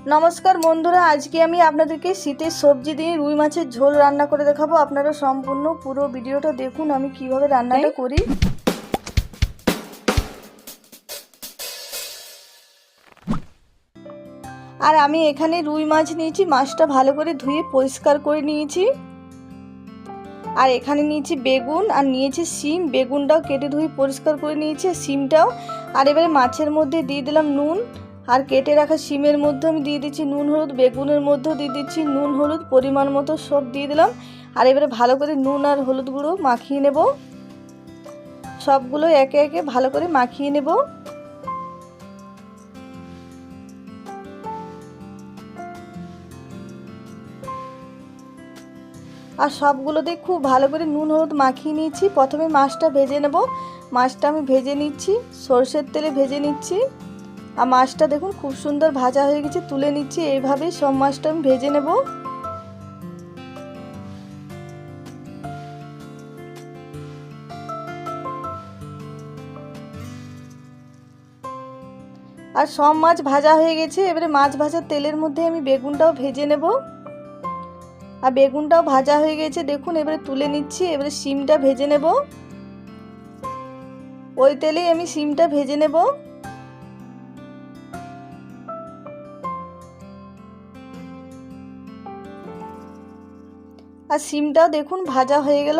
নমস্কার বন্ধুরা, আজকে আমি আপনাদেরকে শীতের সবজি দিয়ে রুই মাছের ঝোল রান্না করে দেখাবো। আপনারা সম্পূর্ণ পুরো ভিডিওটা দেখুন আমি কিভাবে রান্নাটা করি। আর আমি এখানে রুই মাছ নিয়েছি, মাছটা ভালো করে ধুয়ে পরিষ্কার করে নিয়েছি। আর এখানে নিয়েছি বেগুন আর নিয়েছি শিম, বেগুনটাও কেটে ধুয়ে পরিষ্কার করে নিয়েছি, শিমটাও। আর এবারে মাছের মধ্যে দিয়ে দিলাম নুন, আর কেটে রাখা শিমের মধ্যে আমি দিয়ে দিচ্ছি নুন হলুদ, বেগুনের মধ্যেও দিয়ে দিচ্ছি নুন হলুদ পরিমাণ মতো সব দিয়ে দিলাম। আর এবারে ভালো করে নুন আর হলুদ গুঁড়ো মাখিয়ে নেব, সবগুলো একে একে ভালো করে মাখিয়ে নেব। আর সবগুলোতে খুব ভালো করে নুন হলুদ মাখিয়ে নিয়েছি। প্রথমে মাছটা ভেজে নেব, মাছটা আমি ভেজে নিচ্ছি, সরষের তেলে ভেজে নিচ্ছি। আর মাছটা দেখুন খুব সুন্দর ভাজা হয়ে গেছে, তুলে নিচ্ছি। এইভাবেই সব মাছটা আমি ভেজে নেব। আর সব মাছ ভাজা হয়ে গেছে, এবারে মাছ ভাজার তেলের মধ্যে আমি বেগুনটাও ভেজে নেব। আর বেগুনটাও ভাজা হয়ে গেছে দেখুন, এবারে তুলে নিচ্ছি। এবারে শিমটা ভেজে নেব, ওই তেলেই আমি শিমটা ভেজে নেব। আর শিমটাও দেখুন ভাজা হয়ে গেল।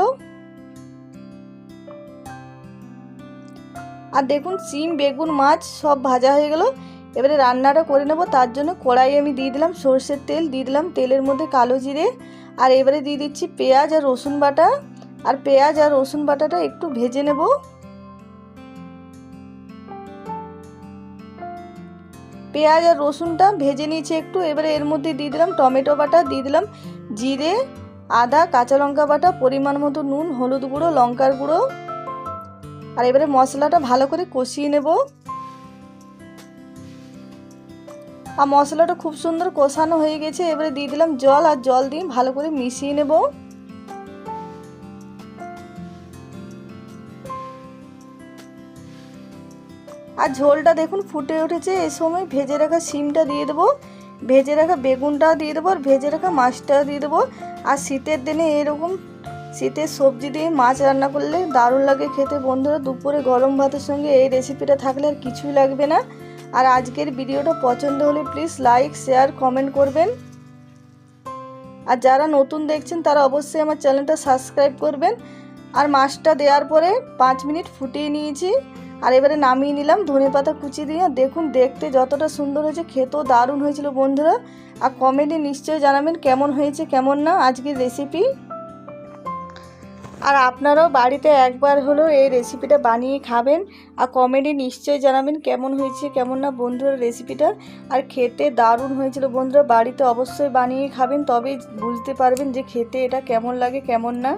আর দেখুন শিম বেগুন মাছ সব ভাজা হয়ে গেল। এবারে রান্নাটা করে নেব। তার জন্য কড়াই আমি দিয়ে দিলাম সরষের তেল, দিয়ে দিলাম তেলের মধ্যে কালো জিরে। আর এবারে দিয়ে দিচ্ছি পেঁয়াজ আর রসুন বাটা। আর পেঁয়াজ আর রসুন বাটাটা একটু ভেজে নেব। পেঁয়াজ আর রসুনটা ভেজে নিয়েছি একটু। এবারে এর মধ্যে দিয়ে দিলাম টমেটো বাটা, দিয়ে দিলাম জিরে, আদা, কাঁচা লঙ্কা বাটা, পরিমাণ মতো নুন, হলুদ গুঁড়ো, লঙ্কার গুঁড়ো। আর এবারে মশলাটা ভালো করে কষিয়ে নেব। আর মশলাটা খুব সুন্দর কষানো হয়ে গেছে। এবারে দিয়ে দিলাম জল, আর জল দিয়ে ভালো করে মিশিয়ে নেব। আর ঝোলটা দেখুন ফুটে উঠেছে। এই সময় ভেজে রাখা শিমটা দিয়ে দেবো, ভেজে রাখা বেগুনটাও দিয়ে দেবো, আর ভেজে রাখা মাছটাও দিয়ে দেবো। আর শীতের দিনে এরকম শীতের সবজি দিয়ে মাছ রান্না করলে দারুণ লাগে খেতে বন্ধুরা। দুপুরে গরম ভাতের সঙ্গে এই রেসিপিটা থাকলে আর কিছুই লাগবে না। আর আজকের ভিডিওটা পছন্দ হলে প্লিজ লাইক, শেয়ার, কমেন্ট করবেন। আর যারা নতুন দেখছেন তারা অবশ্যই আমার চ্যানেলটা সাবস্ক্রাইব করবেন। আর মাছটা দেওয়ার পরে 5 মিনিট ফুটিয়ে নিয়েছি। আর এবারে নামিয়ে নিলাম ধনেপাতা কুচি দিয়ে। দেখুন দেখতে যতটা সুন্দর হয়েছে, খেতেও দারুণ হয়েছিল বন্ধুরা। আর কমেন্টে নিশ্চয়ই জানাবেন কেমন হয়েছে কেমন না আজকের রেসিপি। আর আপনারাও বাড়িতে একবার হলেও এই রেসিপিটা বানিয়ে খাবেন। আর কমেন্টে নিশ্চয়ই জানাবেন কেমন হয়েছে কেমন না বন্ধুরা রেসিপিটা। আর খেতে দারুণ হয়েছিল বন্ধুরা, বাড়িতে অবশ্যই বানিয়ে খাবেন, তবেই বুঝতে পারবেন যে খেতে এটা কেমন লাগে কেমন না।